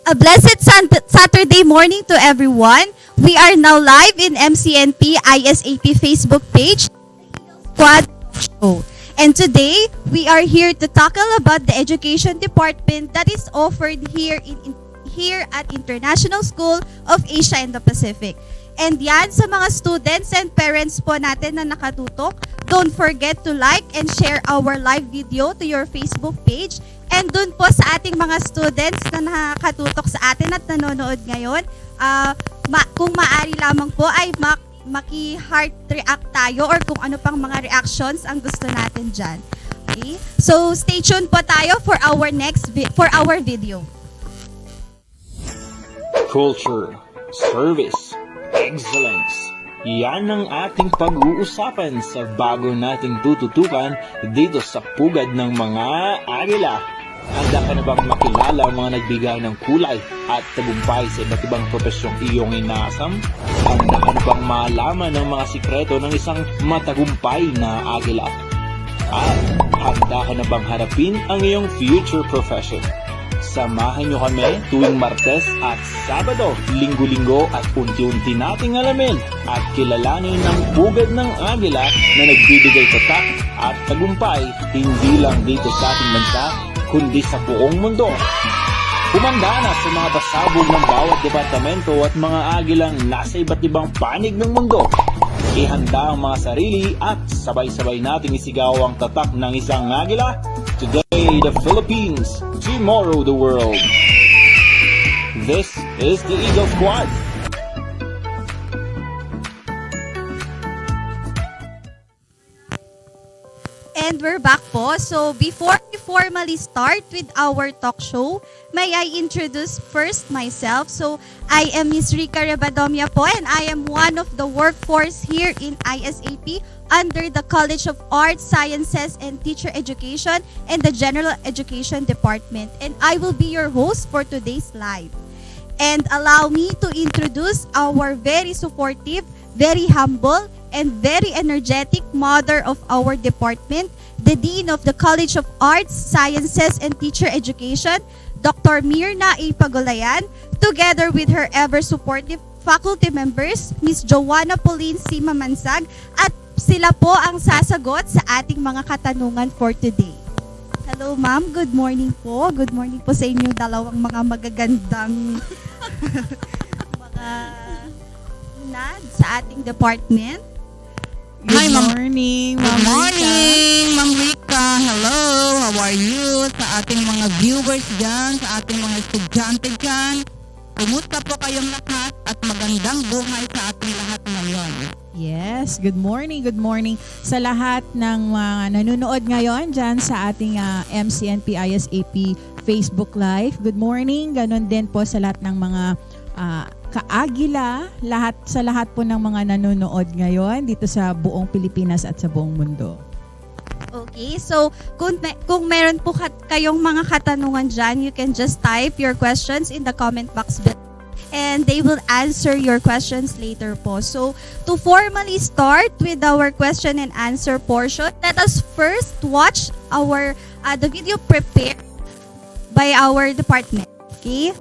A blessed Saturday morning to everyone. We are now live in MCNP ISAP Facebook page, Squad Show. And today, we are here to tackle about the education department that is offered here at International School of Asia and the Pacific. And yan, sa mga students and parents po natin na nakatutok, don't forget to like and share our live video to your Facebook page. And dun po sa ating mga students na nakatutok sa atin at nanonood ngayon, kung maaari lamang po ay maki-heart react tayo or kung ano pang mga reactions ang gusto natin dyan. Okay? So stay tuned po tayo for our video. Culture, service, excellence. Yan ang ating pag-uusapan sa bago nating tututukan dito sa pugad ng mga agila. Handa ka na bang makilala ang mga nagbigay ng kulay at tagumpay sa iba't ibang profesyong iyong inaasam? Handa ka na bang malaman ang mga sikreto ng isang matagumpay na agila? At handa ka na bang harapin ang iyong future profession? Samahan nyo kami tuwing Martes at Sabado, Linggo-linggo at unti-unti nating alamin at kilalanin ang pugad ng agila na nagbibigay tatak at tagumpay hindi lang dito sa ating bansa, kundi sa buong mundo. Kumanda na sa mga pasabog ng bawat departamento at mga agilang nasa iba't ibang panig ng mundo. Ihanda ang mga sarili at sabay-sabay nating isigaw ang tatak ng isang agila. Today, the Philippines. Tomorrow, the world. This is the Eagle Squad. And we're back po. So before we formally start with our talk show, may I introduce first myself. So I am Ms. Rica Rebadomia po, and I am one of the workforce here in ISAP under the College of Arts, Sciences, and Teacher Education and the General Education Department. And I will be your host for today's live. And allow me to introduce our very supportive, very humble, and very energetic mother of our department, the Dean of the College of Arts, Sciences, and Teacher Education, Dr. Mirna A. Pagulayan, together with her ever-supportive faculty members, Ms. Joanna Pauline C. Mamansag, at sila po ang sasagot sa ating mga katanungan for today. Hello, ma'am. Good morning po. Good morning po sa inyo dalawang mga magagandang mga nad sa ating department. Good morning, Ma'am Good morning, Ma'am Rica. Hello, how are you? Sa ating mga viewers dyan, sa ating mga estudyante dyan. Kumusta po kayong lahat at magandang buhay sa ating lahat ngayon. Yes, good morning sa lahat ng mga nanonood ngayon dyan sa ating MCNP ISAP Facebook Live. Good morning, ganun din po sa lahat ng mga kaagila, sa lahat po ng mga nanonood ngayon dito sa buong Pilipinas at sa buong mundo. Okay, so kung meron po kayong mga katanungan dyan, you can just type your questions in the comment box below and they will answer your questions later po. So to formally start with our question and answer portion, let us first watch the video prepared by our department. Okay?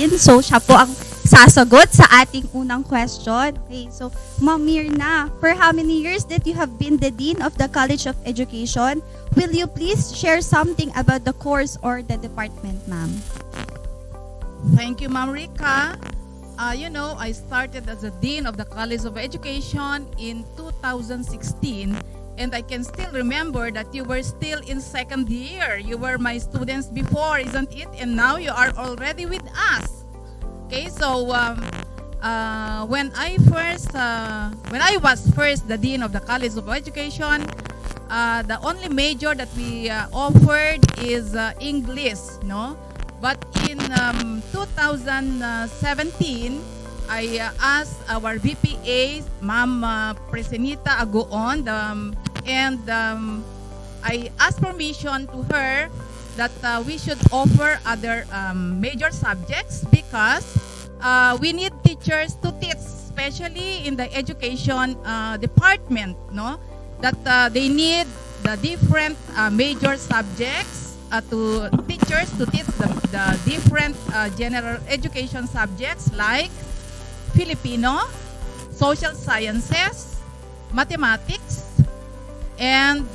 Dean. So, siya po ang sasagot sa ating unang question. Okay, so, Ma'am Mirna, for how many years that you have been the Dean of the College of Education? Will you please share something about the course or the department, ma'am? Thank you, Ma'am Rica. I started as a Dean of the College of Education in 2016, and I can still remember that you were still in second year. You were my students before, isn't it? And now you are already with us. Okay, so when I was first the Dean of the College of Education, the only major that we offered is English, no? But in 2017, I asked our VPA, Ma'am Presenita Agoon, and I asked permission to her that we should offer other major subjects because we need teachers to teach, especially in the education department, no? That they need the different major subjects to teachers to teach the different general education subjects like Filipino, social sciences, mathematics, and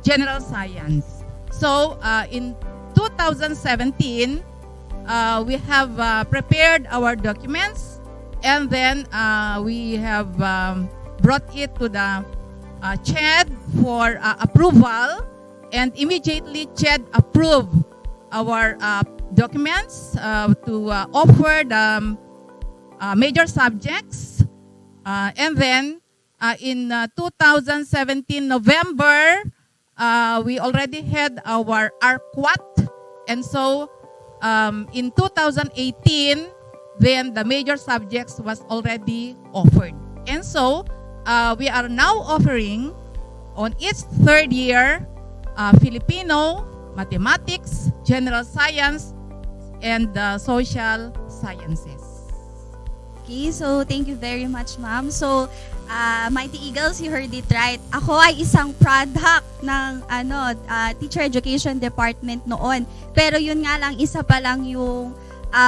general science. So in 2017, we have prepared our documents, and then we have brought it to the CHED for approval, and immediately CHED approved our documents to offer the major subjects, and then in 2017 November, we already had our ARQUAT, and so in 2018, then the major subjects was already offered. And so we are now offering on each third year Filipino, mathematics, general science, and social sciences. Okay, so thank you very much, ma'am. So, Mighty Eagles, you heard it right. Ako ay isang product ng teacher education department noon. Pero yun nga lang, isa pa lang yung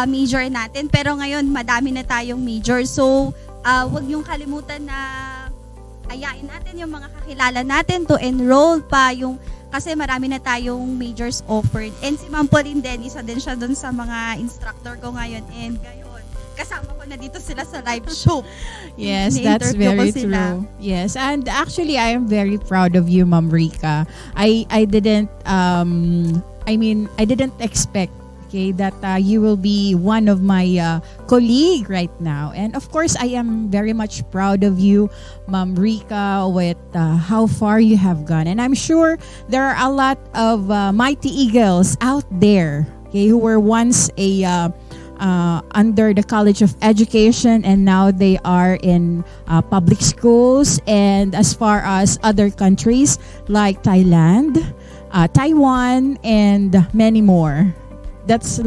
major natin. Pero ngayon, madami na tayong major. So, wag niyong kalimutan na ayain natin yung mga kakilala natin to enroll pa yung kasi marami na tayong majors offered. And si Ma'am Pauline din, isa din siya dun sa mga instructor ko ngayon. And ngayon, kasama ko na dito sila sa live show. Yes, that's Ni-interview ko very sila. true. Yes, and actually, I am very proud of you, Ma'am Rica. I didn't expect that you will be one of my colleague right now. And of course, I am very much proud of you, Ma'am Rica, with how far you have gone. And I'm sure there are a lot of Mighty Eagles out there, who were once under the College of Education, and now they are in public schools, and as far as other countries like Thailand, Taiwan, and many more. That's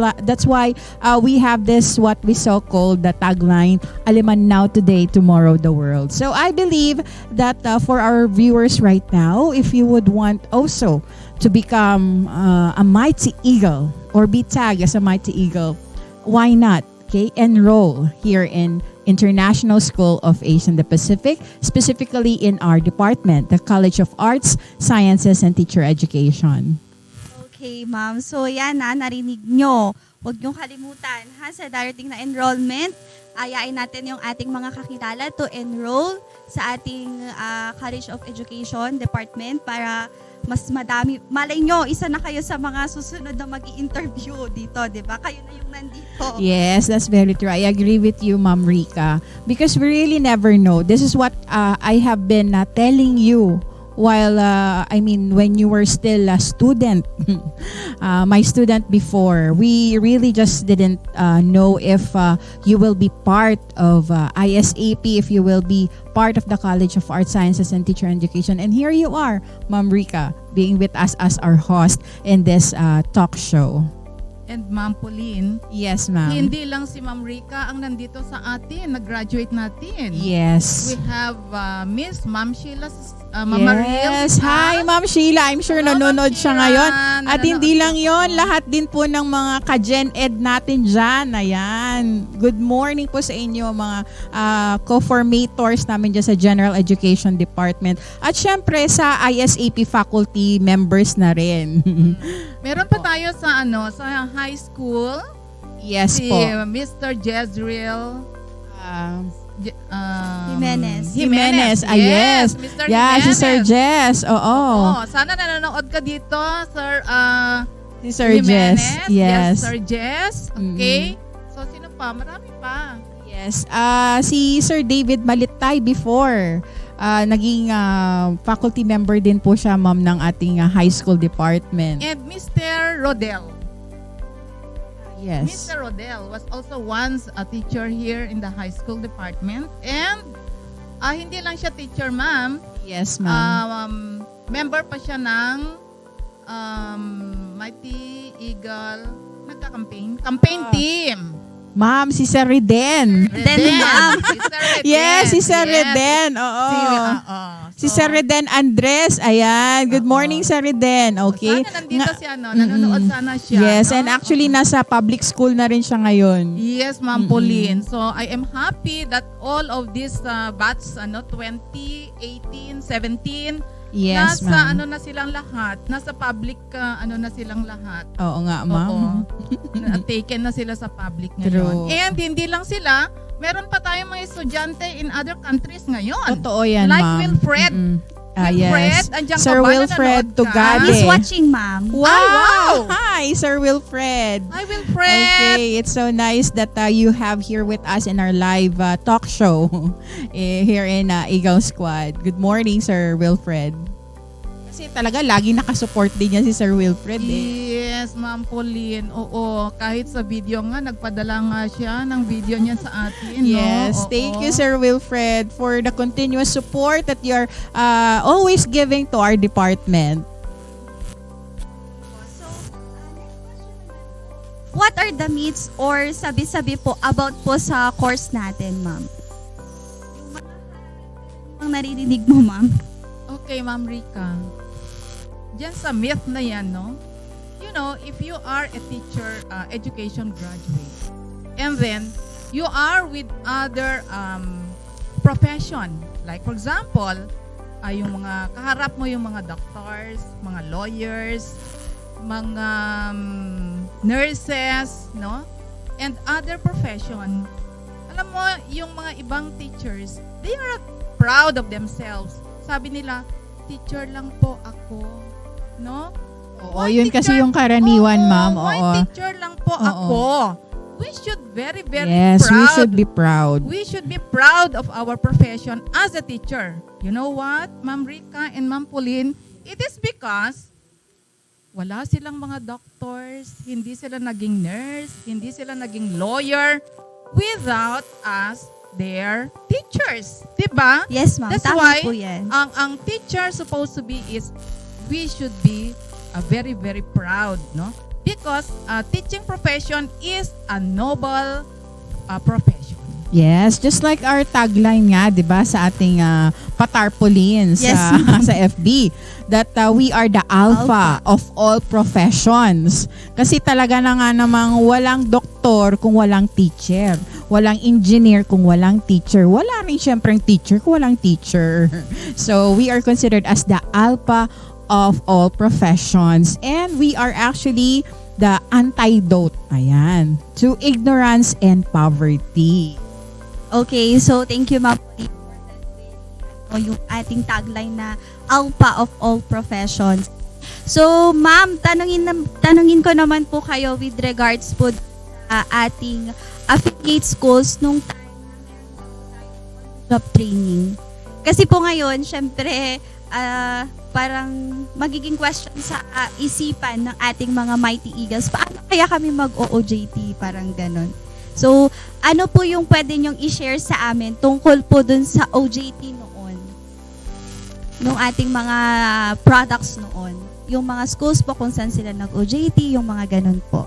why we have this what we so called the tagline, Aleman now, today, tomorrow the world. So I believe that for our viewers right now, if you would want also to become a Mighty Eagle or be tagged as a Mighty Eagle, why not? Enroll here in International School of Asia and the Pacific, specifically in our department, the College of Arts, Sciences, and Teacher Education. Okay, ma'am. So, yan narinig nyo. Huwag niyong kalimutan, sa darating na enrollment, ayain natin yung ating mga kakilala to enroll sa ating College of Education Department para mas madami. Malay nyo, isa na kayo sa mga susunod na mag-i-interview dito, di ba? Kayo na yung nandito. Yes, that's very true. I agree with you, Ma'am Rica. Because we really never know. This is what I have been telling you while, when you were still a student, my student before, we really just didn't know if you will be part of ISAP, if you will be part of the College of Arts, Sciences, and Teacher Education. And here you are, Ma'am Rica, being with us as our host in this talk show. and Ma'am Pauline, Yes, ma'am. hindi lang si Ma'am Rica ang nandito sa atin, nag-graduate natin. Yes. We have Miss Ma'am Sheila, Mama Yes. Riel. Hi, Ma'am Sheila. I'm sure Hello, nanonood Ma'am siya Sheila. ngayon. At Nanonood hindi lang siya. yon, lahat din po ng mga ka-Gen Ed natin dyan. Ayan. Good morning po sa inyo, mga co-formators namin dyan sa General Education Department. At syempre sa ISAP faculty members na rin. Meron pa tayo sa sa high school, Yes si po. Mr. Jezreel Jimenez. Yes. Mr. Yeah, si Sir Jimenez. Jess. Oo. Oh, sana nanonood ka dito, Sir Si Sir Jess. Jimenez. Yes. Sir Jess. Okay. So, sino pa? Marami pa. Yes. Si Sir David Malitay before. Naging faculty member din po siya, ma'am, ng ating high school department. And Mr. Rodel. Yes. Mr. Rodel was also once a teacher here in the high school department. And hindi lang siya teacher, ma'am. Yes, ma'am. Member pa siya ng Mighty Eagle campaign team. Ma'am, si Sir Reden. Then, ma'am. Si Sir Reden. Yes, si Sir Yes. Reden. Oo. Si So, Sir Reden Andres. Ayan. Good morning, Sir Reden. Okay. Sana nandito si nanonood sana siya. Yes, no? and actually nasa public school na rin siya ngayon. Yes, Ma'am Pauline. So, I am happy that all of these batch, 2018, 17, Yes, nasa ma'am. na silang lahat, nasa public na silang lahat. Oo nga, ma'am. Oo. Taken na sila sa public True. ngayon. And hindi lang sila, meron pa tayong mga estudyante in other countries ngayon. Totoo yan, Like ma'am. Wilfred. Yes. Wilfred, andiyan ka Sir ba? Wilfred Nanonood ka? Tugade. He's watching, ma'am. Wow! Hi, Sir Wilfred. Hi, Wilfred. Okay, it's so nice that you have here with us in our live talk show here in Eagle Squad. Good morning, Sir Wilfred. Kasi talaga lagi nakasupport din niya si Sir Wilfred Yes, Ma'am Pauline. Oo, kahit sa video nga, nagpadala nga siya ng video niya sa atin. Yes, no? thank Oo. you, Sir Wilfred, for the continuous support that you're always giving to our department. What are the myths or sabi-sabi po about po sa course natin, ma'am? Yung naririnig mo, ma'am. Okay, Ma'am Rica. Diyan sa myth na yan, no? You know, if you are a teacher, education graduate, and then you are with other profession, like for example, yung mga kaharap mo yung mga doctors, mga lawyers, mga nurses, no? And other profession. Alam mo, yung mga ibang teachers, they are proud of themselves. Sabi nila, teacher lang po ako. No? Oo, yun kasi yung karaniwan, ma'am. Why Oo. teacher lang po Oo. ako? We should very, very Yes, proud. we should be proud. We should be proud of our profession as a teacher. You know what, Ma'am Rica and Ma'am Pauline? It is because wala silang mga doctors, hindi sila naging nurse, hindi sila naging lawyer without us, their teachers. Diba? Yes, ma'am. That's Tama why po yan. ang teacher supposed to be is we should be very, very proud, no? Because teaching profession is a noble profession. Yes, just like our tagline nga, 'di ba, sa ating patarpaulin Yes, sa ma'am. sa FB that we are the alpha of all professions. Kasi talaga na nga namang walang doktor kung walang teacher. Walang engineer kung walang teacher. Wala rin syempreng teacher kung walang teacher. So, we are considered as the alpha of all professions. And we are actually the antidote, ayan, to ignorance and poverty. Okay, so thank you, ma'am. O yung ating tagline na alpha of all professions. So, ma'am, tanungin ko naman po kayo with regards po sa ating affiliate schools nung time na job training. Kasi po ngayon, syempre, parang magiging question sa isipan ng ating mga Mighty Eagles. Paano kaya kami mag-OJT? Parang ganon. So, ano po yung pwede nyong i-share sa amin tungkol po dun sa OJT noon? Nung ating mga products noon. Yung mga schools po kung saan sila nag-OJT, yung mga ganun po.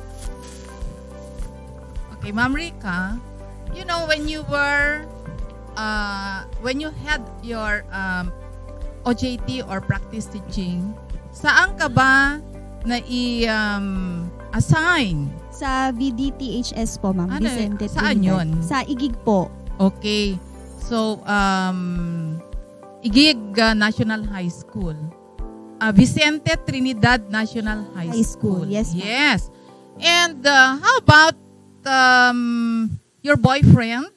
Okay, Ma'am Rica, you know, when you had your OJT or practice teaching, saan ka ba na assign? Sa VDTHS po, ma'am. Ano, Vicente saan Trinidad. yun? Sa Igig po. Okay. So, Igig National High School. Vicente Trinidad National High High School. School. Yes, ma'am. Yes. And how about your boyfriend?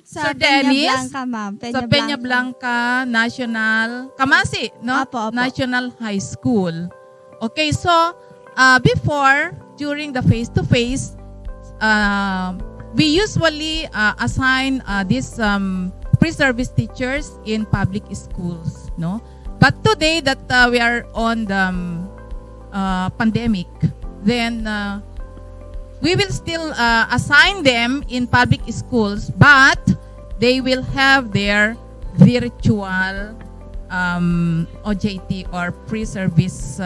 Sa Sir Peña Dennis? Blanca, ma'am. Sa Peña Blanca National, Kamasi, no? Apo, apo. National High School. Okay, so before, during the face-to-face, we usually assign these pre-service teachers in public schools, no? But today that we are on the pandemic, then we will still assign them in public schools, but they will have their virtual OJT or pre-service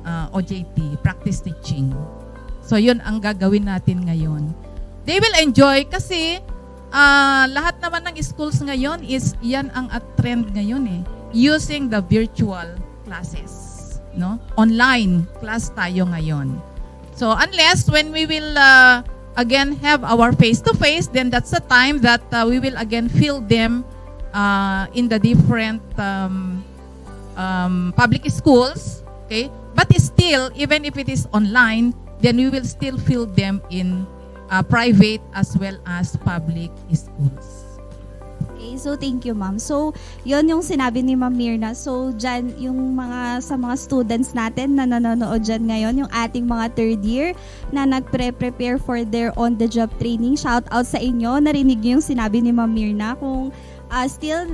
OJT, practice teaching. So yun ang gagawin natin ngayon. They will enjoy kasi lahat naman ng schools ngayon is yan ang trend ngayon eh. Using the virtual classes, no? Online class tayo ngayon. So unless when we will again have our face-to-face, then that's the time that we will again fill them in the different public schools, okay? But still, even if it is online, then we will still fill them in private as well as public schools. Okay, so thank you, ma'am. So, yon yung sinabi ni Ma'am Mirna. So, dyan, sa mga students natin na nanonood dyan ngayon, yung ating mga third year na nagpre-prepare for their on-the-job training. Shout out sa inyo. Narinig niyo yung sinabi ni Ma'am Mirna. Kung still,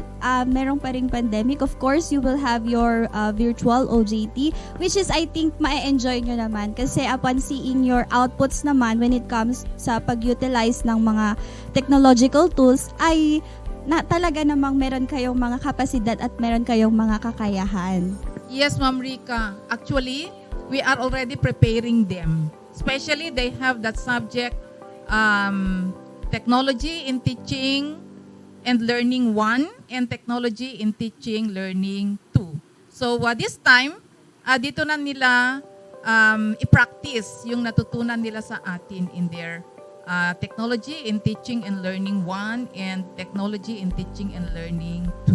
merong pa ring pandemic, of course, you will have your virtual OJT, which is, I think, ma-enjoy nyo naman. Kasi upon seeing your outputs naman when it comes sa pag-utilize ng mga technological tools, ay na talaga namang meron kayong mga kapasidad at meron kayong mga kakayahan. Yes, Ma'am Rica. Actually, we are already preparing them. Especially, they have that subject, technology in teaching and learning 1 and technology in teaching learning 2. So, this time, dito na nila i-practice yung natutunan nila sa atin in their technology in teaching and learning 1 and technology in teaching and learning 2.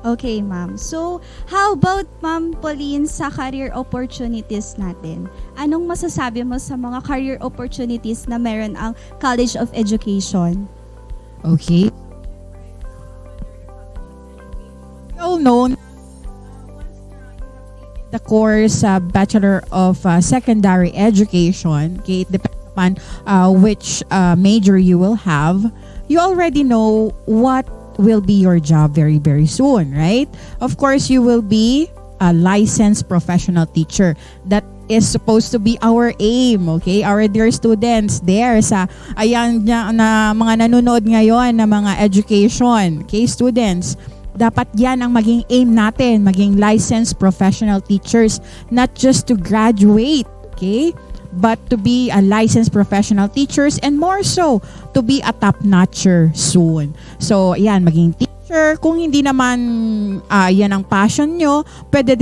Okay, ma'am. So, how about, Ma'am Pauline, sa career opportunities natin? Anong masasabi mo sa mga career opportunities na meron ang College of Education? Okay. We all know the course Bachelor of Secondary Education. Okay, it depends upon which major you will have. You already know what will be your job very, very soon, right? Of course, you will be a licensed professional teacher. That is supposed to be our aim, okay? Our dear students there sa ayan na mga nanonood ngayon na mga education, okay, students. Dapat yan ang maging aim natin, maging licensed professional teachers, not just to graduate, okay? But to be a licensed professional teachers and more so, to be a top-notcher soon. So, yan, maging teacher. Kung hindi naman yan ang passion nyo, pwede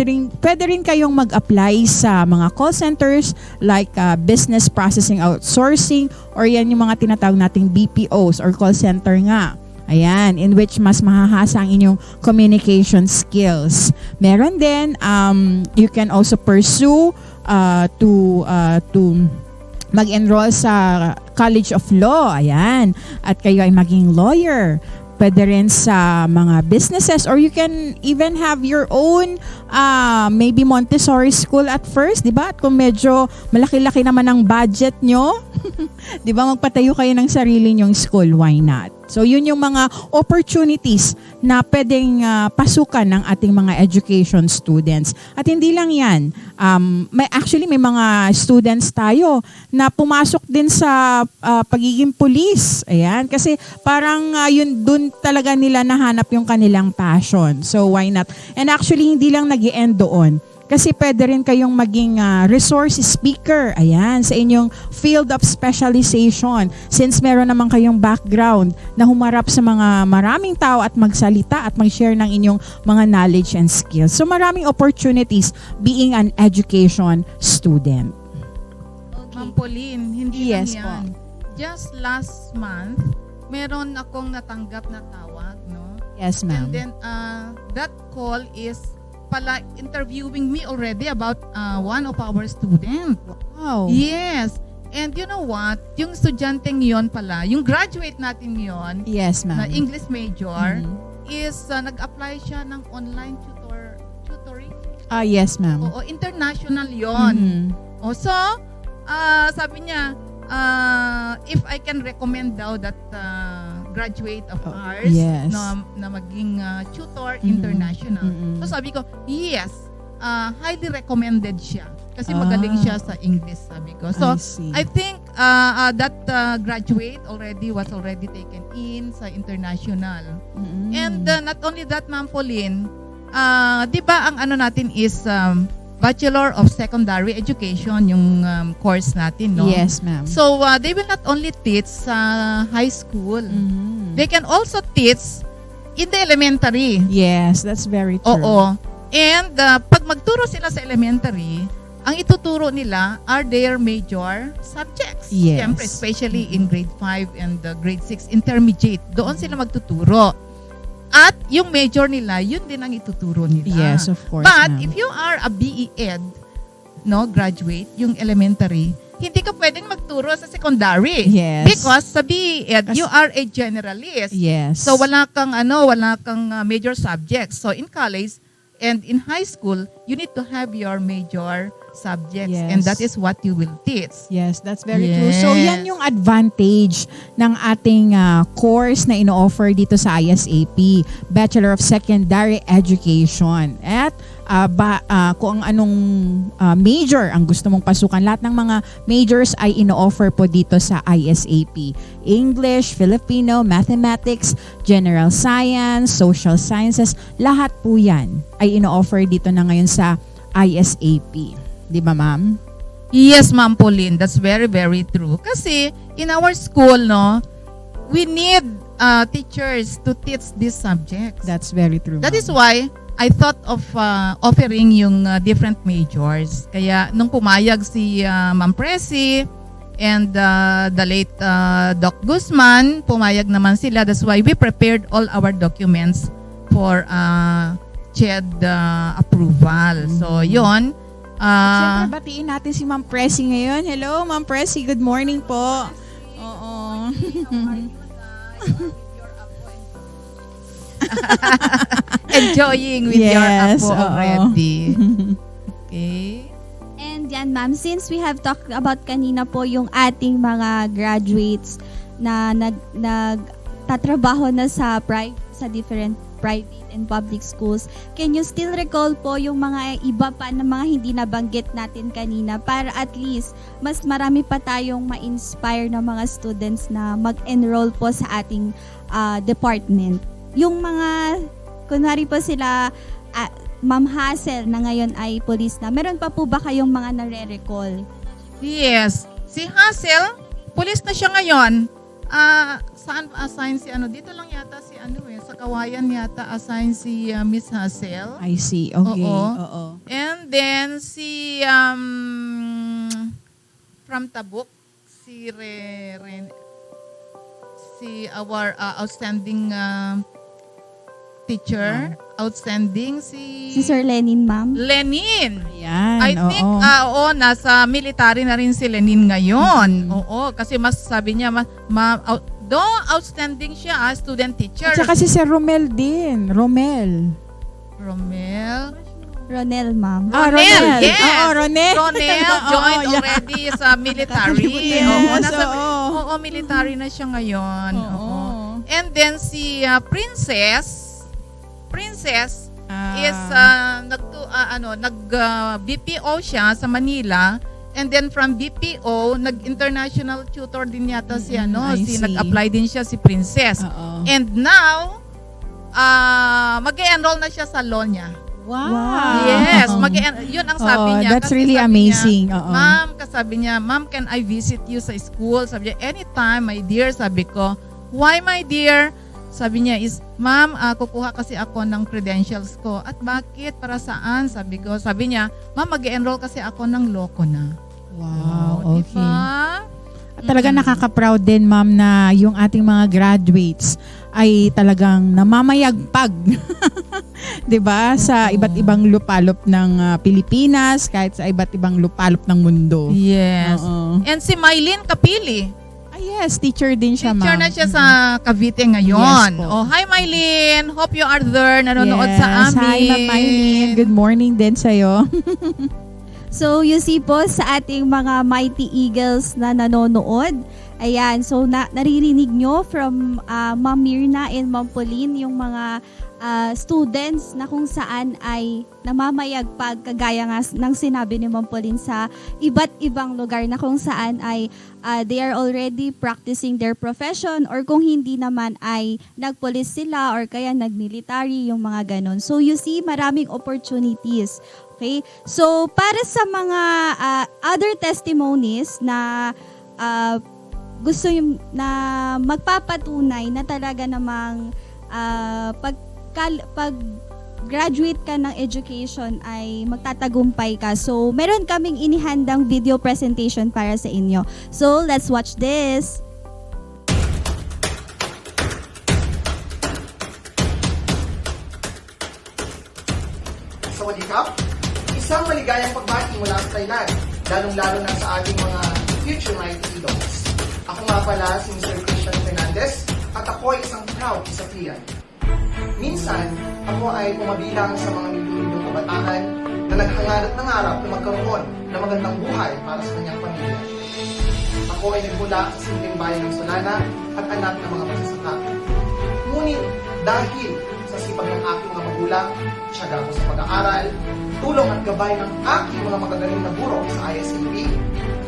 rin kayong mag-apply sa mga call centers like business processing outsourcing or yan yung mga tinatawag nating BPOs or call center nga. Ayan, in which mas mahahasa ang inyong communication skills. Meron din, you can also pursue to mag-enroll sa College of Law. Ayan. At kayo ay maging lawyer. Pwede rin sa mga businesses or you can even have your own maybe Montessori school at first, di ba? At kung medyo malaki-laki naman ang budget nyo, di ba, magpatayo kayo ng sarili nyong school, why not? So yun yung mga opportunities na pwedeng pasukan ng ating mga education students. At hindi lang yan, may mga students tayo na pumasok din sa pagiging police. Ayan, kasi parang yun dun talaga nila nahanap yung kanilang passion. So why not? And actually hindi lang nag-i-end doon. Kasi pwede rin kayong maging resource speaker. Ayan, sa inyong field of specialization. Since meron naman kayong background na humarap sa mga maraming tao at magsalita at mag-share ng inyong mga knowledge and skills. So maraming opportunities being an education student. Ma'am Pauline, hindi Yes lang yan. Just last month, meron akong natanggap na tawag, no? Yes, And ma'am. then, that call is pala interviewing me already about one of our students. Wow. Yes. And you know what? Yung estudyanteng yon pala, yung graduate natin yon Yes, na ma'am. English major, Mhm. is nag-apply siya ng online tutoring. Yes, ma'am. Oo, international yon. Mhm. So, sabi niya, if I can recommend daw that graduate of Oh, ours yes. na maging tutor Mhm. international. Mhm. So sabi ko, yes, highly recommended siya. Kasi Ah. magaling siya sa English, sabi ko. So, I see. I think that graduate was already taken in sa international. Mhm. And not only that, Ma'am Pauline, di ba ang ano natin is Bachelor of Secondary Education, yung course natin, no? Yes, ma'am. So, they will not only teach sa high school. Mhm. They can also teach in the elementary. Yes, that's very true. Oo. And pag magturo sila sa elementary, ang ituturo nila are their major subjects. Yes. Siyempre, especially in grade 5 and grade 6 intermediate. Doon sila magtuturo. At yung major nila, yun din ang ituturo nila. Yes, of course, But ma'am. if you are a BE Ed, no, graduate, yung elementary, hindi ka pwedeng magturo sa secondary. Yes. Because sa BE Ed, you are a generalist. Yes. So wala kang major subjects. So in college and in high school, you need to have your major subjects, Yes. and that is what you will teach. Yes, that's very true. So, Yes. yan yung advantage ng ating course na ino-offer dito sa ISAP, Bachelor of Secondary Education. At kung anong major ang gusto mong pasukan, lahat ng mga majors ay ino-offer po dito sa ISAP. English, Filipino, Mathematics, General Science, Social Sciences, lahat po yan ay ino-offer dito na ngayon sa ISAP. Di ba, ma'am? Yes, Ma'am Pauline, that's very, very true. Kasi in our school, no, we need teachers to teach these subjects. That's very true. That ma'am. is why I thought of offering yung different majors. Kaya nung pumayag si Ma'am Presi and the late Doc Guzman, pumayag naman sila. That's why we prepared all our documents for CHED approval. So, yun. Siyempre, batiin natin si Ma'am Presi ngayon. Hello, Ma'am Presi. Good morning po. Oo. Enjoying with your Yes, apo oo. already. Okay. And yan ma'am, since we have talked about kanina po yung ating mga graduates na nagtatrabaho na sa different private and public schools, can you still recall po yung mga iba pa na mga hindi nabanggit natin kanina para at least mas marami pa tayong ma-inspire na mga students na mag-enroll po sa ating department? Yung mga, kunwari po sila, Ma'am Hazel na ngayon ay police na. Meron pa po ba kayong mga nare-recall? Yes. Si Hazel, police na siya ngayon. Saan assign si dito lang yata si sa Kawayan yata assign si Miss Hazel. I see. Okay. Oo. Oo. And then si from Tabuk, si our outstanding teacher, outstanding si Si Sir Lenin, ma'am? Lenin. Ayan. I think, nasa military na rin si Lenin ngayon. Oo, kasi mas sabi niya, outstanding siya, student teacher. At saka si Sir Romel din. Romel. Ronel, ma'am. Ronel, yes. Oo, Ronel. Ronel joined Oo, yeah. already sa military. Yes, Oo, military na siya ngayon. Oo. Oo. And then si Princess is nag-BPO siya sa Manila, and then from BPO nag-international tutor din yata si I see. nag-apply din siya si Princess. Oo. And now mag-enroll na siya sa law niya. Wow. Yes, yun ang sabi Oh, niya. that's Kasi really sabi amazing. Niya, Oo. sabi niya, Ma'am, can I visit you sa school? Sabi niya, anytime, my dear. Sabi ko, why, my dear? Sabi niya is, Ma'am, kukuha kasi ako ng credentials ko. At bakit? Para saan? Sabi ko. Sabi niya, Ma'am, mag-enroll kasi ako ng LOCONA. Wow, okay. Diba? Talaga nakaka-proud din, ma'am, na yung ating mga graduates ay talagang namamayagpag. 'Di ba? Sa iba't ibang lupalop ng Pilipinas, kahit sa iba't ibang lupalop ng mundo. Yes. Oo. And si Mylene Kapili. Yes, teacher din siya, ma'am. Teacher na siya sa Cavite ngayon. Yes po. Oh, hi Mylene. Hope you are there. Nanonood sa amin. Hi, Ma'am Mylene. Good morning din sa'yo. So, you see po sa ating mga Mighty Eagles na nanonood, ayan, so naririnig nyo from Ma'am Mirna and Ma'am Pauline yung mga students na kung saan ay namamayagpag kagaya nga ng sinabi ni Ma'am Pauline sa iba't ibang lugar na kung saan ay they are already practicing their profession or kung hindi naman ay nagpulis sila or kaya nagmilitary yung mga ganon. So you see maraming opportunities. Okay? So para sa mga other testimonies na gusto yung na magpapatunay na talaga namang pag graduate ka ng education ay magtatagumpay ka. So, meron kaming inihandang video presentation para sa inyo. So, let's watch this. Sawadikap, isang maligayang pagbati mula sa Thailand, lalong-lalo na sa ating mga future Mighty Eagles. Ako nga pala si Mr. Christian Fernandez at ako ay isang proud Isafian. Minsan, ako ay pumabilang sa mga milyon-milyong kabataan na naghangarap ng araw na magkaroon ng magandang buhay para sa kanyang pamilya. Ako ay nagmula sa simpleng bayan ng Solana at anak ng mga magsasaka. Ngunit dahil sa sipag ng aking mga magulang, tiyaga ko sa pag-aaral, tulong at gabay ng aking mga magagaling na guro sa ISAP,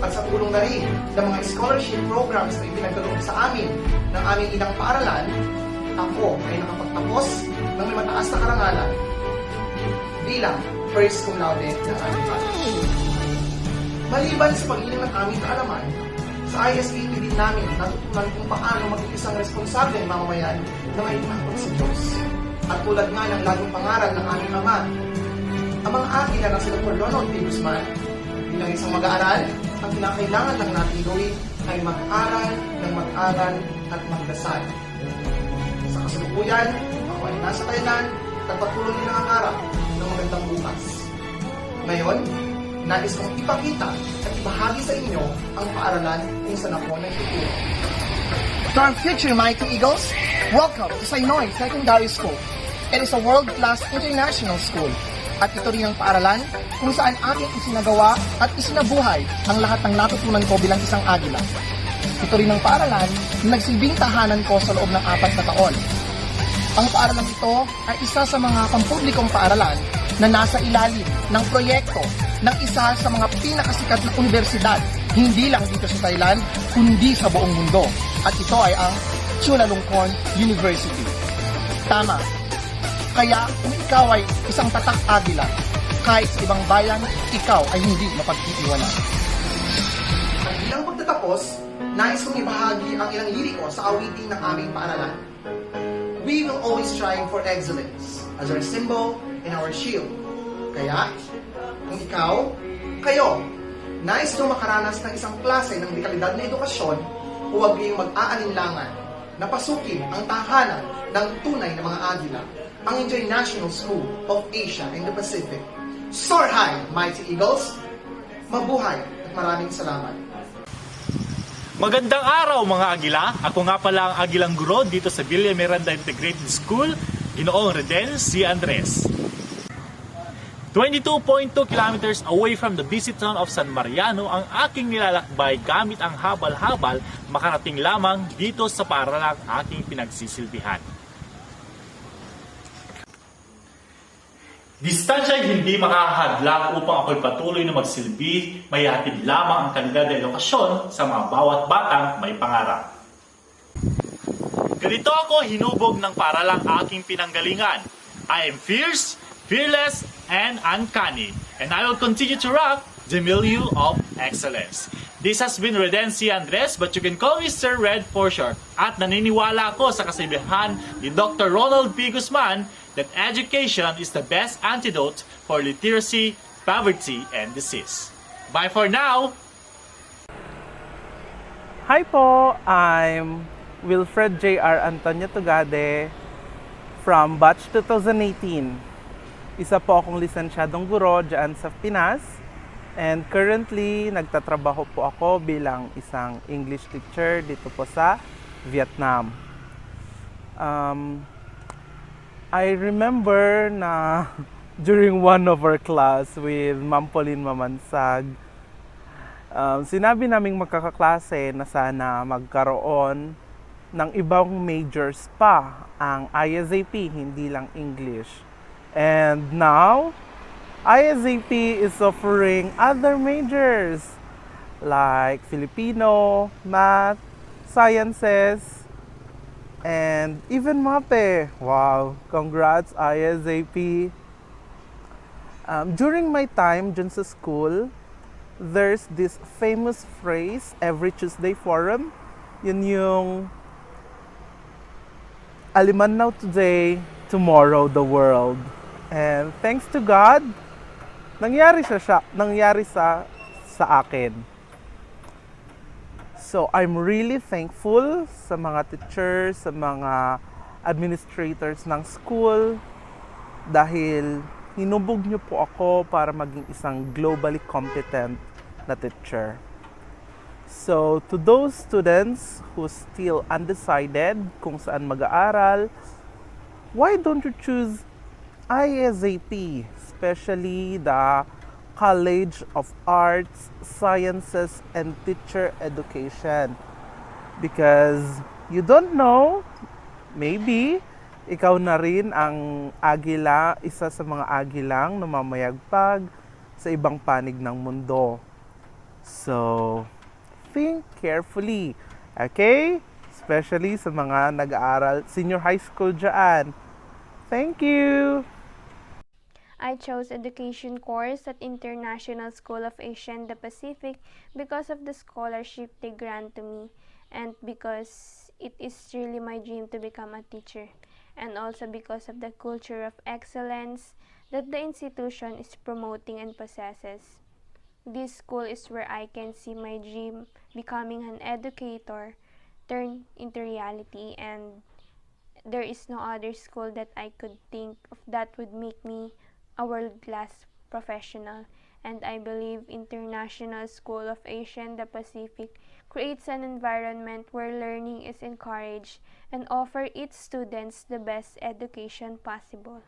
at sa tulong na rin ng mga scholarship programs na ipinagkaloob sa amin ng aming inang paaralan, ako ay nakapagtapos ng may mataas na karangalan bilang first cum laude ng aming batch. Maliban sa pag-inom ng aming kaalaman, sa ISAP din namin natutunan kung paano maging isang responsableng mamamayan na may takot sa Diyos. At tulad nga ng laging pangaral ng aming ama, ang mga akin na si Dr. Ronald P. Guzman, bilang isang mag-aaral, ang kinakailangan lang natin gawin ay mag-aral at magdasal. Sa kasalukuyan, ako ay nasa Thailand at patuloy na nangangarap ng magandang bukas. Ngayon, nais kong ipakita at ibahagi sa inyo ang paaralan kung saan ako nagtuturo. To our future Mighty Eagles, welcome to Sainoy Secondary School. It is a world-class international school. At ito rin ang paaralan kung saan aking isinagawa at isinabuhay ang lahat ng natutunan ko bilang isang agila. Ito rin ang paaralan na nagsilbing tahanan ko sa loob ng 4 na taon. Ang paaralan ito ay isa sa mga pampublikong paaralan na nasa ilalim ng proyekto ng isa sa mga pinakasikat na universidad, hindi lang dito sa Thailand, kundi sa buong mundo. At ito ay ang Chulalongkorn University. Tama. Kaya kung ikaw ay isang tatak agila, kahit sa ibang bayan, ikaw ay hindi mapag-iiwanan. At bilang pagtatapos, nais kong ibahagi ang ilang liriko sa awitin ng aming paaralan. We will always strive for excellence as our symbol and our shield. Kaya, kung ikaw, kayo, nais nyo makaranas ng isang klase ng dekalidad na edukasyon, huwag kayong mag-aalinlangan na pasukin ang tahanan ng tunay na mga agila, ang International School of Asia and the Pacific. Soar high, Mighty Eagles! Mabuhay at maraming salamat. Magandang araw mga agila. Ako nga pala ang agilang guro dito sa Villa Miranda Integrated School, Ginoong Redel C. Andres. 22.2 kilometers away from the busy town of San Mariano ang aking nilalakbay gamit ang habal-habal makarating lamang dito sa paaralang aking pinagsisilbihan. Distansya ay hindi makahadlang upang ako'y patuloy na magsilbi, may hatid lamang ang kalidad na edukasyon sa mga bawat batang may pangarap. Ganito ako hinubog ng paaralang aking pinanggalingan. I am fierce, fearless and uncanny. And I will continue to rock the milieu of excellence. This has been Redency Andres, but you can call me Sir Red for short. At naniniwala ako sa kasabihan ni Dr. Ronald P. Guzman that education is the best antidote for literacy, poverty, and disease. Bye for now! Hi po, I'm Wilfred J.R. Antonio Tugade from Batch 2018. Isa po akong lisensyadong guro dyan sa Pinas. And currently, nagtatrabaho po ako bilang isang English teacher dito po sa Vietnam. I remember na during one of our class with Ma'am Pauline Mamansag, sinabi naming magkakaklase na sana magkaroon ng ibang majors pa ang ISAP, hindi lang English. And now, ISAP is offering other majors like Filipino, Math, Sciences, and even MAPE. Wow, congrats ISAP! During my time dyan sa school, there's this famous phrase, every Tuesday forum. Yun yung, aliman now today, tomorrow the world. And thanks to God, nangyari sa akin. So I'm really thankful sa mga teachers, sa mga administrators ng school, dahil hinubog niyo po ako para maging isang globally competent na teacher. So, to those students who still undecided kung saan mag-aaral, why don't you choose ISAP, especially the College of Arts, Sciences, and Teacher Education? Because you don't know, maybe ikaw na rin ang agila, isa sa mga agilang na mamayagpag sa ibang panig ng mundo. So, think carefully, okay? Especially sa mga nag-aaral, senior high school dyan. Thank you! I chose education course at International School of Asia and the Pacific because of the scholarship they grant to me and because it is really my dream to become a teacher, and also because of the culture of excellence that the institution is promoting and possesses. This school is where I can see my dream becoming an educator turn into reality, and there is no other school that I could think of that would make me a world-class professional. And I believe International School of Asia and the Pacific creates an environment where learning is encouraged and offer its students the best education possible.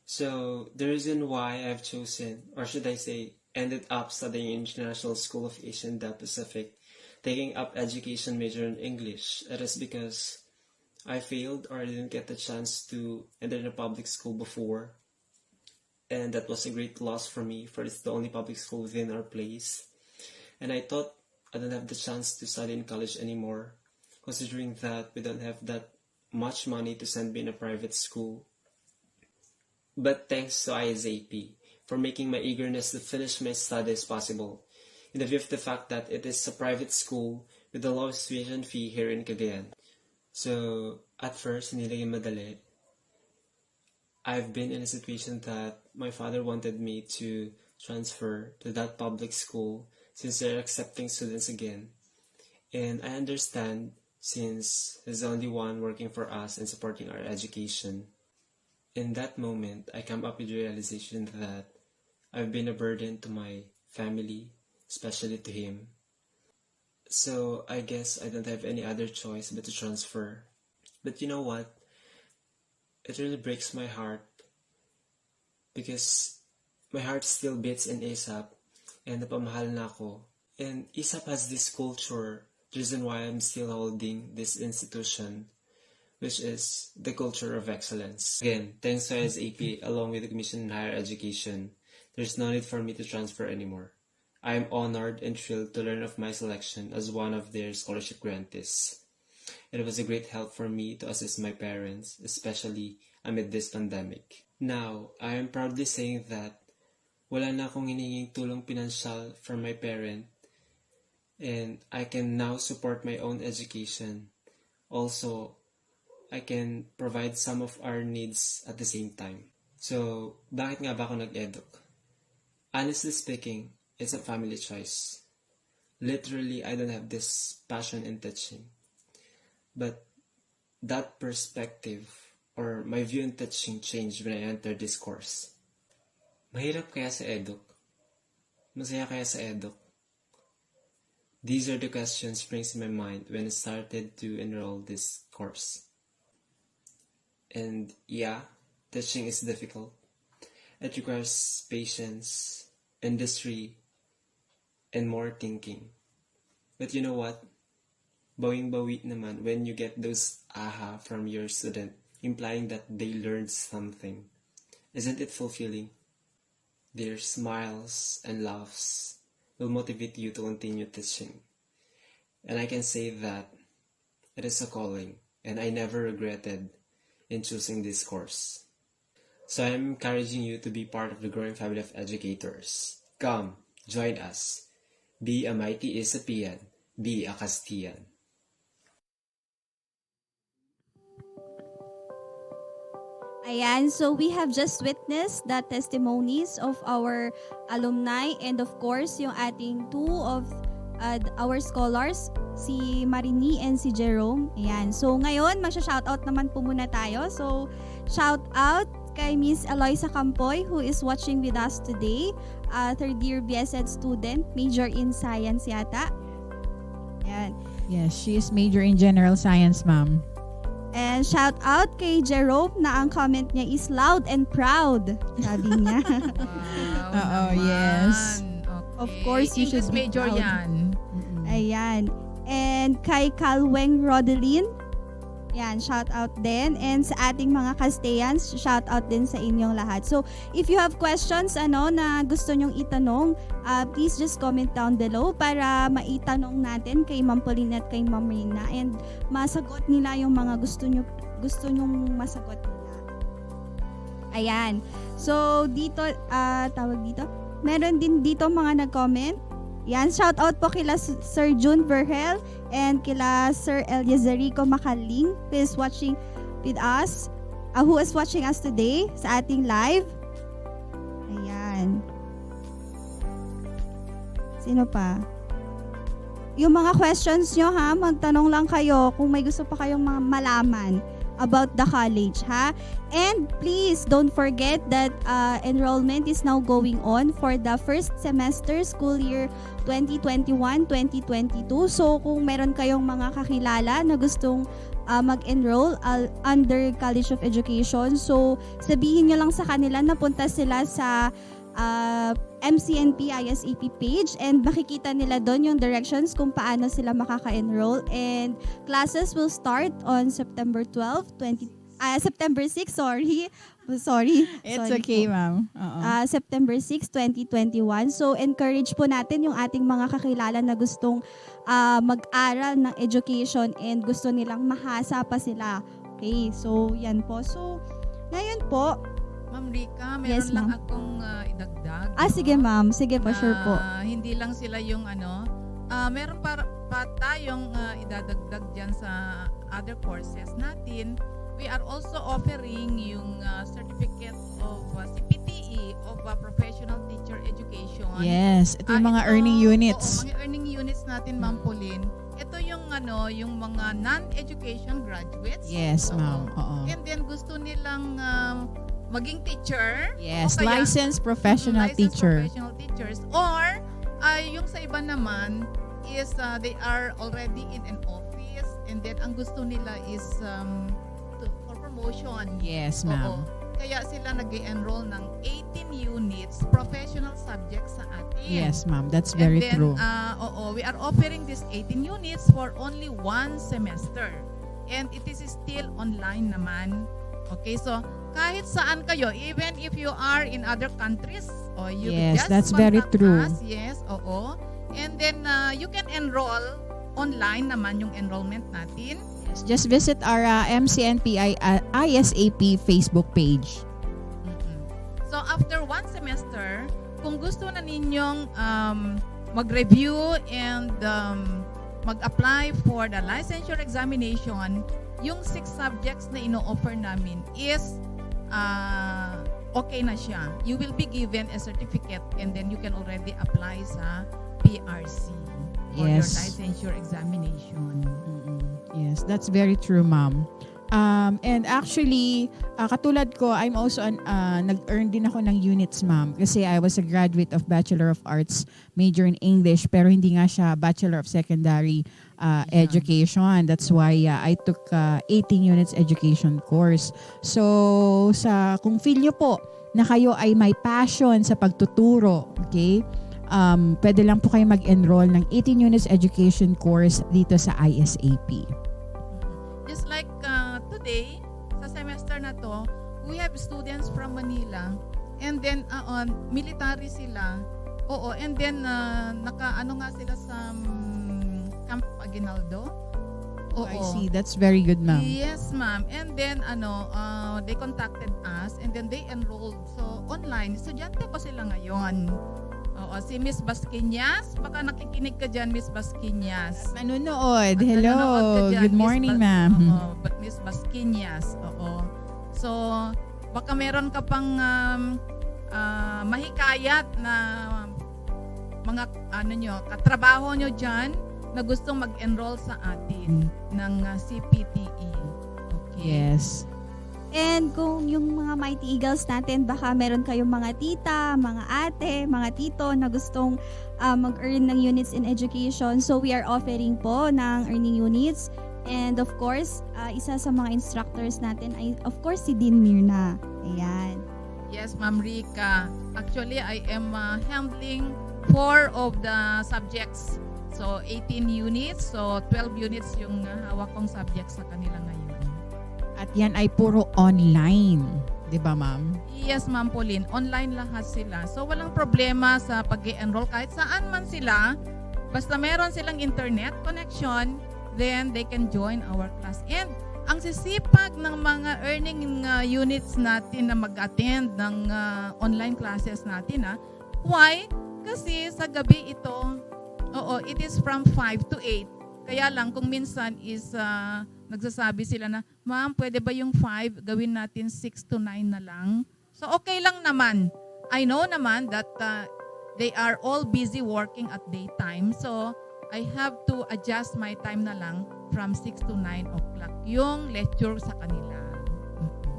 So, the reason why I've chosen, or should I say, ended up studying International School of Asia and the Pacific, taking up education major in English, it is because I failed or I didn't get the chance to enter a public school before. And that was a great loss for me, for it's the only public school within our place. And I thought I don't have the chance to study in college anymore, considering that we don't have that much money to send me in a private school. But thanks to ISAP for making my eagerness to finish my studies possible, in the view of the fact that it is a private school with the lowest tuition fee here in Cagayan. So, at first, hindi naging madali. I've been in a situation that my father wanted me to transfer to that public school since they're accepting students again. And I understand since he's the only one working for us and supporting our education. In that moment, I come up with the realization that I've been a burden to my family, especially to him. So I guess I don't have any other choice but to transfer. But you know what? It really breaks my heart because my heart still beats in ASAP and napamahal na ako. And ASAP has this culture, the reason why I'm still holding this institution, which is the culture of excellence. Again, thanks to ISAP along with the Commission on Higher Education, there's no need for me to transfer anymore. I am honored and thrilled to learn of my selection as one of their scholarship grantees. It was a great help for me to assist my parents, especially amid this pandemic. Now, I am proudly saying that wala na akong hinihinging tulong pinansyal from my parent, and I can now support my own education. Also, I can provide some of our needs at the same time. So, bakit nga ba ako nag-eduk? Honestly speaking, it's a family choice. Literally, I don't have this passion in teaching. But that perspective or my view in teaching changed when I entered this course. Mahirap kaya sa eduk? Masaya kaya sa eduk? These are the questions springs in my mind when I started to enroll this course. And yeah, teaching is difficult. It requires patience, industry, and more thinking. But you know what? Bawing-bawi naman when you get those aha from your student, implying that they learned something. Isn't it fulfilling? Their smiles and laughs will motivate you to continue teaching. And I can say that it is a calling, and I never regretted in choosing this course. So I am encouraging you to be part of the growing family of educators. Come, join us. Be a mighty Isapian. Be a Castilian. Ayan, so we have just witnessed the testimonies of our alumni and of course, yung ating two of our scholars, si Marini and si Jerome. Ayan, so ngayon, magsha-shoutout naman po muna tayo. So, shoutout kay Miss Eloisa Campoy who is watching with us today. Third year BSED student, major in science yata. Ayan. Yes, she is major in general science, ma'am. And shout out kay Jerome na ang comment niya is loud and proud. Sabi niya. Oo, yes. Okay. Of course, you should English be major proud. yan. Ayan. And kay Calweng Rodelin. Yan, shout out din. And sa ating mga Castellans, shout out din sa inyong lahat. So, if you have questions na gusto nyong itanong, please just comment down below para maitanong natin kay Ma'am Pauline at kay Ma'am Rina and masagot nila yung mga gusto nyong masagot nila. Ayan. So, dito, tawag dito, meron din dito mga nag-comment. Yan, shout out po kila Sir June Verhel and kila Sir Eliazerico Makaling who is watching with us, who is watching us today sa ating live. Ayan. Sino pa? Yung mga questions nyo ha, magtanong lang kayo kung may gusto pa kayong malaman about the college ha. And please don't forget that enrollment is now going on for the first semester school year 2021-2022. So kung meron kayong mga kakilala na gustong mag-enroll under College of Education, so sabihin nyo lang sa kanila na punta sila sa MCNP ISAP page and makikita nila doon yung directions kung paano sila makaka-enroll, and classes will start on September 6, sorry. It's okay, ma'am. September 6, 2021. So, encourage po natin yung ating mga kakilala na gustong mag-aral ng education and gusto nilang mahasa pa sila. Okay, so yan po. So, ngayon po, Ma'am Rika, meron Yes, lang ma'am. akong idagdag. sige ma'am. Sige po, sure po. Hindi lang sila yung meron pa tayong idadagdag dyan sa other courses natin. We are also offering yung certificate of CPTE of Professional Teacher Education. Yes, ito yung mga Ito, earning units. Oo, mga earning units natin, Ma'am Pauline. Ito yung yung mga non-education graduates. Yes, Oo. ma'am. Oo. And then gusto nilang maging teacher. Yes, o kaya- licensed professional licensed teacher. professional teachers. Or, yung sa iba naman is they are already in an office and then ang gusto nila is for promotion. Yes, Oo. ma'am. Kaya sila nag-enroll ng 18 units, professional subjects sa atin. Yes, ma'am. That's very and then, true. We are offering these 18 units for only one semester. And it is still online naman. Okay, so kahit saan kayo, even if you are in other countries, or you Yes, just that's very contact true. us, yes, oo. And then you can enroll online naman yung enrollment natin. Just visit our MCNPI ISAP Facebook page. So after one semester, kung gusto na ninyong mag-review and mag-apply for the licensure examination, yung 6 subjects na ino-offer namin is okay na siya. You will be given a certificate and then you can already apply sa PRC for your Yes. licensure examination. Yes, that's very true, ma'am. And actually, katulad ko, I'm also nag-earn din ako ng units, ma'am. Kasi I was a graduate of Bachelor of Arts, major in English, pero hindi nga siya Bachelor of Secondary Education. That's why I took 18 units education course. So, kung feel nyo po na kayo ay may passion sa pagtuturo, okay? Pwede lang po kayo mag-enroll ng 18 units education course dito sa ISAP. Just like today, sa semester na to, we have students from Manila and then military sila. Oo, and then naka-ano nga sila sa Camp Aguinaldo. Oo. I see. That's very good, ma'am. Yes, ma'am. And then they contacted us and then they enrolled. So online, estudyante ko sila ngayon. Oo, si Miss Basquiñas, baka nakikinig ka dyan, Miss Basquiñas. Nanonood. At Hello. nanonood ka dyan, Good morning, Miss ma'am. Oo, Miss Basquiñas. Oo. So, baka meron ka pang mahikayat na mga katrabaho nyo dyan na gustong mag-enroll sa atin ng CPTE. Okay. Yes. And kung yung mga Mighty Eagles natin, baka meron kayong mga tita, mga ate, mga tito na gustong mag-earn ng units in education. So we are offering po ng earning units. And of course, isa sa mga instructors natin ay of course si Dean Mirna. Ayan. Yes, Ma'am Rica. Actually, I am handling 4 of the subjects. So 18 units, so 12 units yung hawak kong subjects sa kanila ngayon. At yan ay puro online. Di ba, ma'am? Yes, Ma'am Pauline. Online lahat sila. So, walang problema sa pag-enroll kahit saan man sila. Basta meron silang internet connection, then they can join our class. And ang sisipag ng mga earning units natin na mag-attend ng online classes natin. Why? Kasi sa gabi ito, it is from 5 to 8. Kaya lang kung minsan is nagsasabi sila na, ma'am, pwede ba yung 5 gawin natin 6 to 9 na lang? So okay lang naman. I know naman that they are all busy working at daytime. So I have to adjust my time na lang from 6 to 9 o'clock yung lecture sa kanila.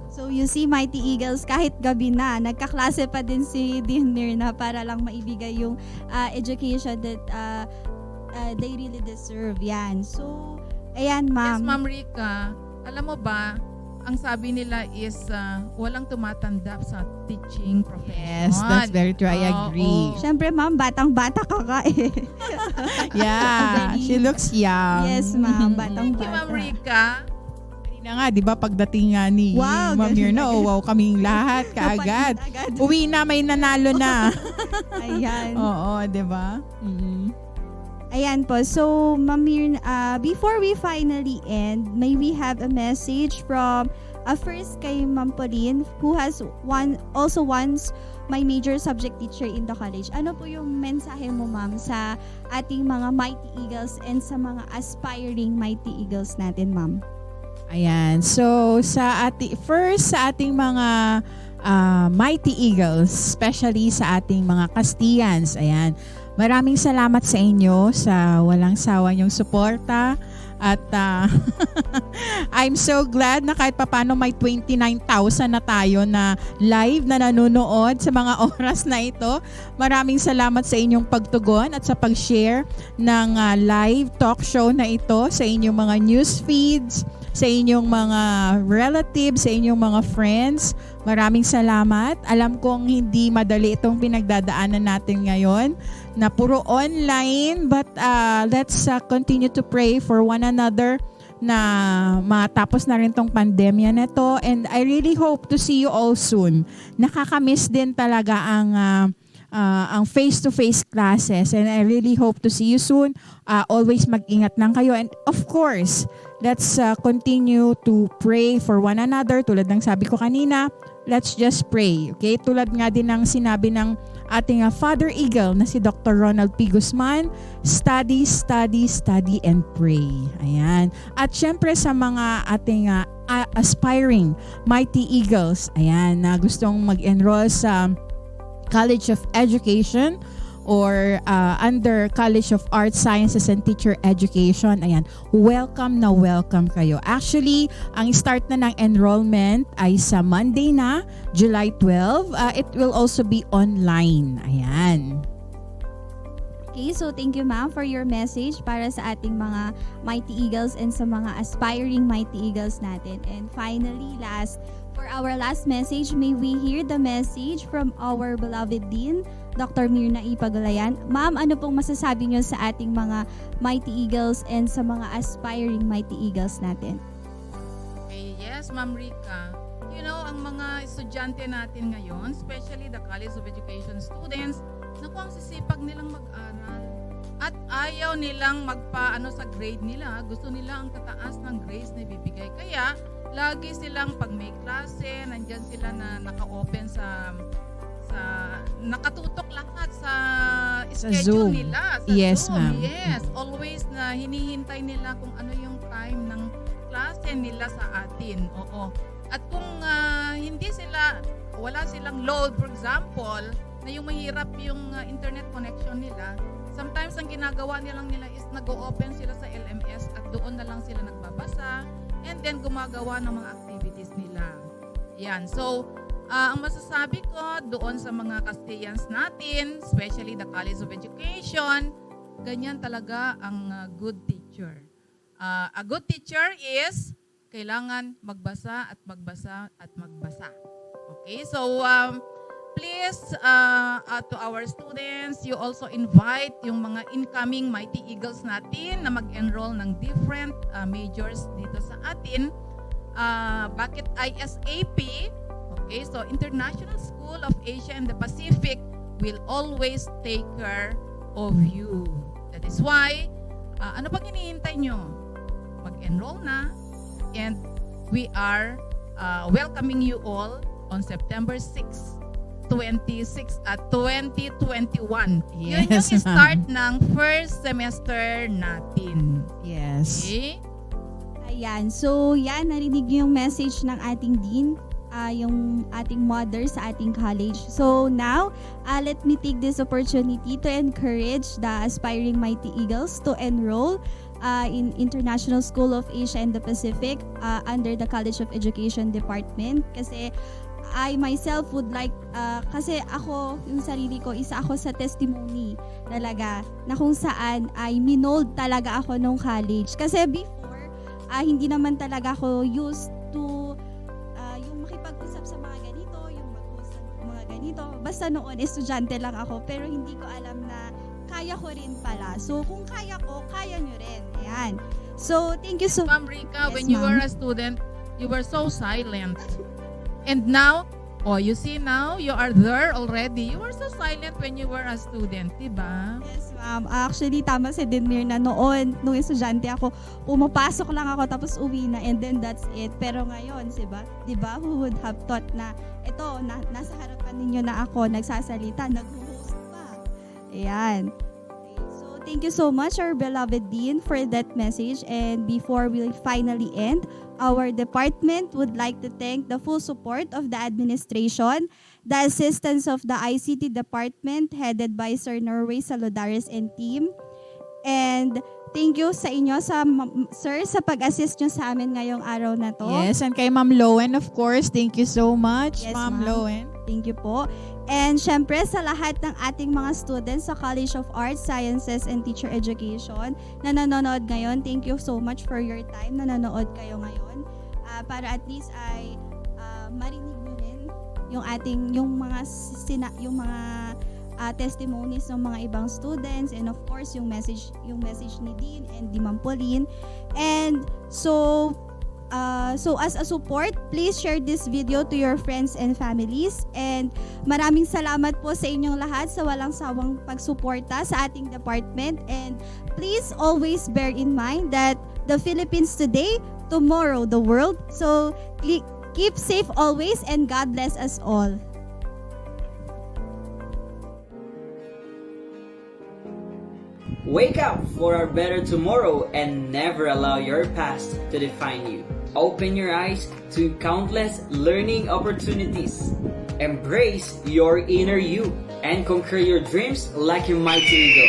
So you see, Mighty Eagles, kahit gabi na, nagkaklase pa din si Dean Mirna para lang maibigay yung education that they really deserve. Yan. So, ayan, ma'am. Yes, Ma'am Rica. Alam mo ba, ang sabi nila is walang tumatanda sa teaching profession. Yes, that's very true. I agree. Siyempre, ma'am, batang-bata ka ka eh. Yeah, she looks young. Yes, ma'am, Thank batang-bata. you, Ma'am Rica. Na nga, di ba, pagdating nga ni Wow, Ma'am ganun Mirna, agad. wow, kaming lahat, kaagad. Agad. Uwi na, may nanalo na. Ayan. Oo, di ba? Ayan po. So, Ma'am Mirna, before we finally end, may we have a message from first kay Ma'am Pauline, who has also once my major subject teacher in the college. Ano po yung mensahe mo, ma'am, sa ating mga Mighty Eagles and sa mga aspiring Mighty Eagles natin, ma'am? Ayan. So, sa ating mga Mighty Eagles, especially sa ating mga Castillans, ayan. Maraming salamat sa inyo sa walang sawa niyong suporta. At I'm so glad na kahit papano may 29,000 na tayo na live na nanonood sa mga oras na ito. Maraming salamat sa inyong pagtugon at sa pag-share ng live talk show na ito sa inyong mga news feeds, sa inyong mga relatives, sa inyong mga friends. Maraming salamat. Alam kong hindi madali itong pinagdadaanan natin ngayon na puro online, but let's continue to pray for one another na matapos na rin tong pandemya na to. And I really hope to see you all soon. Nakakamiss din talaga ang ang face-to-face classes. And I really hope to see you soon. Always mag-ingat lang kayo. And of course, let's continue to pray for one another. Tulad ng sabi ko kanina, let's just pray. Okay? Tulad nga din ng sinabi ng ating Father Eagle na si Dr. Ronald P. Guzman, study, study, study, and pray. Ayan. At syempre sa mga ating aspiring Mighty Eagles, ayan, na gustong mag-enroll sa College of Education or under College of Arts, Sciences, and Teacher Education. Ayan, welcome na welcome kayo. Actually, ang start na ng enrollment ay sa Monday na, July 12. It will also be online. Ayan. Okay, so thank you ma'am for your message para sa ating mga Mighty Eagles and sa mga aspiring Mighty Eagles natin. And finally, for our last message, may we hear the message from our beloved Dean, Dr. Mirna E. Pagulayan. Ma'am, ano pong masasabi niyo sa ating mga Mighty Eagles and sa mga aspiring Mighty Eagles natin? Okay, yes, Ma'am Rica. You know, ang mga estudyante natin ngayon, especially the College of Education students, naku, ang sisipag nilang mag-aral. At ayaw nilang magpaano sa grade nila. Gusto nila ang tataas ng grades na ibibigay. Kaya, lagi silang pag may klase, nandyan sila na naka-open sa nakatutok lahat sa schedule Zoom. nila. Sa Yes, Zoom. ma'am. Yes, always na hinihintay nila kung ano yung time ng klase nila sa atin. Oo. At kung wala silang load, for example, na yung mahirap yung internet connection nila, sometimes ang ginagawa nila is nag-open sila sa LMS at doon na lang sila nagbabasa and then gumagawa ng mga activities nila. Yan. So, ang masasabi ko doon sa mga Castellans natin, especially the College of Education, ganyan talaga ang good teacher. A good teacher is kailangan magbasa at magbasa at magbasa. Okay? So, please, to our students, you also invite yung mga incoming Mighty Eagles natin na mag-enroll ng different majors dito sa atin. Bakit ISAP? Okay, so International School of Asia and the Pacific will always take care of you. That is why, ano pang hinihintay nyo? Mag-enroll na, and we are welcoming you all on September 6, 2021. Yun yung Yes, ma'am. start ng first semester natin. Yes. Okay? Ayan. So, yan, narinig niyo yung message ng ating Dean, yung ating mother sa ating college. So, now, let me take this opportunity to encourage the aspiring Mighty Eagles to enroll in International School of Asia and the Pacific under the College of Education Department. Kasi, I myself would like, kasi ako, yung sarili ko, isa ako sa testimony talaga na kung saan ay minold talaga ako nung college. Kasi before, hindi naman talaga ako used to yung makipag-usap sa mga ganito, yung mag-host ng mga ganito. Basta noon, estudyante lang ako, pero hindi ko alam na kaya ko rin pala. So, kung kaya ko, kaya nyo rin. Ayan. So, thank you so much. Ma'am Rica, Yes, when you were ma'am. a student, you were so silent. And now, you see now, you are there already. You were so silent when you were a student, diba? Yes, ma'am. Actually, tama si Denmir na noon, nung estudyante ako, pumapasok lang ako tapos uwi na and then that's it. Pero ngayon, diba, who would have thought na ito, nasa harapan ninyo na ako, nagsasalita, nag-host pa. Ayan. Okay, so, thank you so much, our beloved Dean, for that message. And before we finally end, our department would like to thank the full support of the administration, the assistance of the ICT department headed by Sir Norway Saludares and team. And thank you sa inyo, sir, sa pag-assist nyo sa amin ngayong araw na to. Yes, and kay Ma'am Lowen, of course, thank you so much, Yes, Ma'am ma'am. Lowen. Thank you po. And syempre sa lahat ng ating mga students sa College of Arts, Sciences, and Teacher Education na nanonood ngayon, thank you so much for your time na nanonood kayo ngayon. Para at least ay marinig nyo rin yung mga testimonies ng mga ibang students, and of course yung message ni Dean and ni Ma'am Pauline. And so So as a support, please share this video to your friends and families. And maraming salamat po sa inyong lahat sa walang sawang pagsuporta sa ating department. And please always bear in mind that the Philippines today, tomorrow the world. So keep safe always, and God bless us all. Wake up for a better tomorrow and never allow your past to define you. Open your eyes to countless learning opportunities. Embrace your inner you and conquer your dreams like a mighty eagle.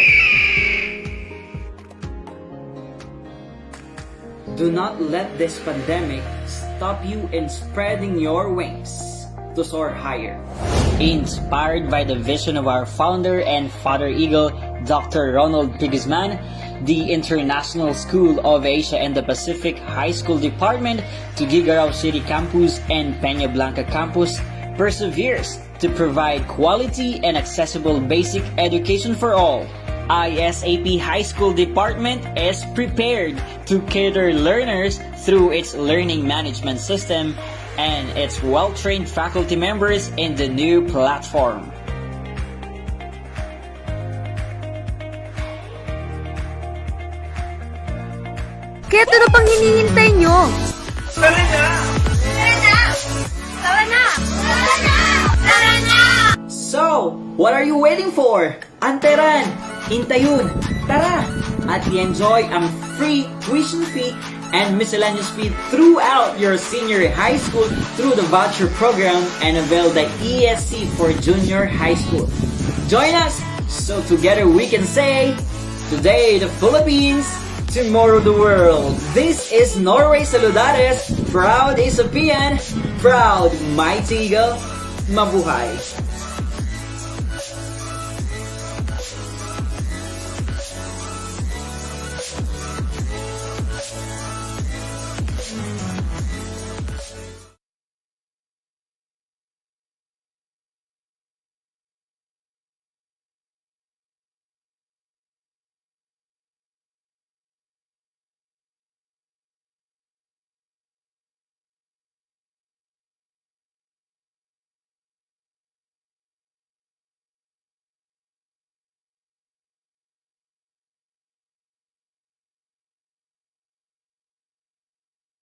Do not let this pandemic stop you in spreading your wings to soar higher. Inspired by the vision of our founder and father eagle, Dr. Ronald P. Guzman, the International School of Asia and the Pacific High School Department to Gigarao City Campus and Peña Blanca Campus perseveres to provide quality and accessible basic education for all. ISAP High School Department is prepared to cater learners through its learning management system and its well-trained faculty members in the new platform. Kaya ano pang hinihintay nyo? Tara na! Tara na! Tara na! Tara na! Tara na! So, what are you waiting for? Anteran! Intayun! Tara! At i-enjoy ang free tuition fee and miscellaneous fee throughout your senior high school through the voucher program and avail the ESC for junior high school. Join us so together we can say, today the Philippines, tomorrow the world. This is Norway Saludares, proud Isapian, proud Mighty Eagle, mabuhay!